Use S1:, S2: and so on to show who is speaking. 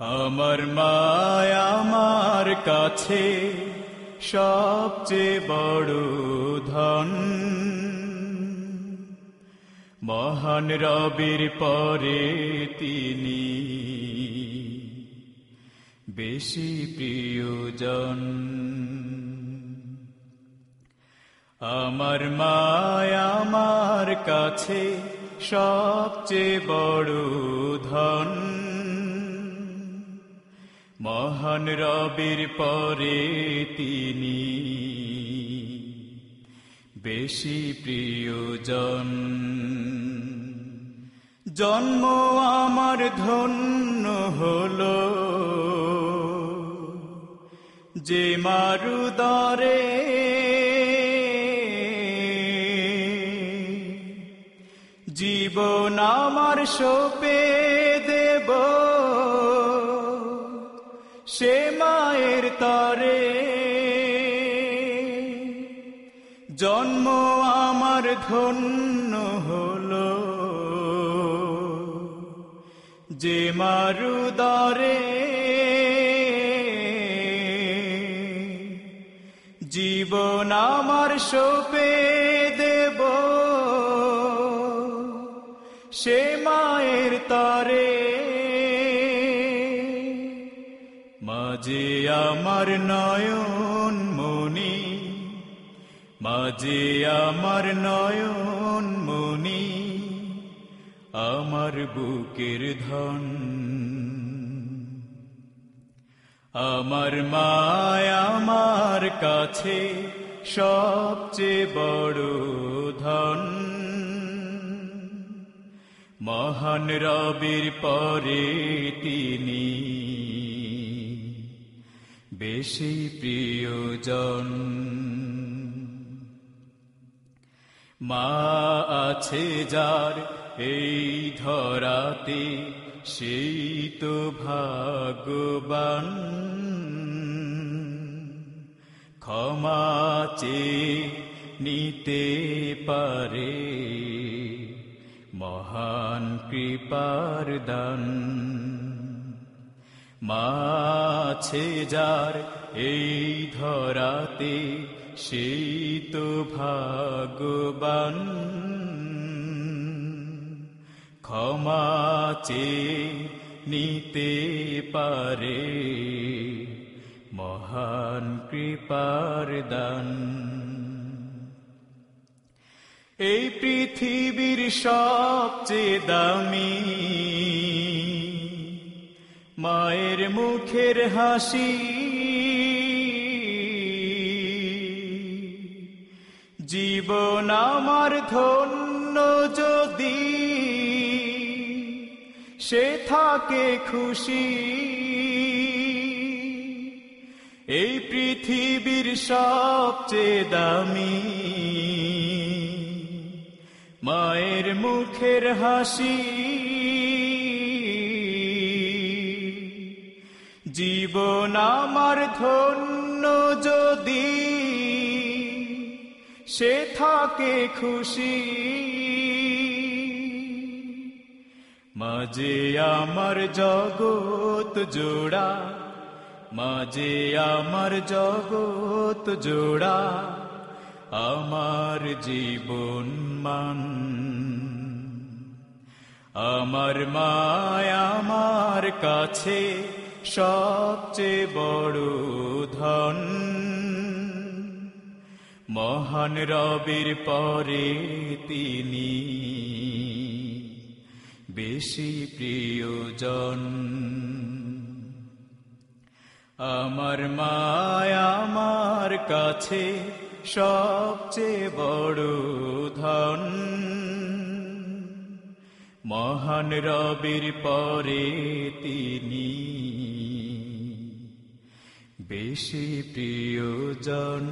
S1: আমার মায় আমার কাছে সবচেয়ে বড় ধন, মহান রবের পরে তিনি বেশি প্রিয়জন। আমার মায় আমার কাছে সবচেয়ে বড় ধন, মহান রবের পরে তিনি বেশি প্রিয়জন। জন্ম আমার ধন্য হলো যে মারুদরে, জীবন আমার সঁপে দেব সে মায়ের তরে। জন্ম আমার ধন্য হলো যে মারুদরে, জীবন আমার সঁপে দেব সে মায়ের তরে। মাঝে আমার নয়ন মনি, মাঝে আমার নয়ন মনি, আমার বুকের ধন। আমার মায় আমার কাছে সবচেয়ে বড় ধন, মহান রবের পরে তিনি বেশি প্রিয়জন। মা আছে যার এই ধরাতে সেই তো ভাগ্যবান, ক্ষমা চেয়ে নিতে পারে মহান কৃপার দান। মা আছে যার এই ধরাতে সেই তো ভাগ্যবান, ক্ষমা চেয়ে নিতে পারে মহান কৃপার দান। এই পৃথিবীর সবচেয়ে দামি মায়ের মুখের হাসি, জীবন আমার ধন্য যদি সে থাকে খুশি। এই পৃথিবীর সবচেয়ে দামি মায়ের মুখের হাসি, জীবন আমার ধন্য যদি সে থাকে খুশি। মাঝে আমার জগৎ জোড়া, মাঝে আমার জগৎ জোড়া, আমার জীবন মান। আমার মায় আমার কাছে সবচেয়ে বড় ধন, মহান রবের পরে তিনি বেশি প্রিয়জন। আমার মায় আমার কাছে সবচেয়ে বড় ধন, মহান রবের পরে তিনি বেশি প্রিয়জন।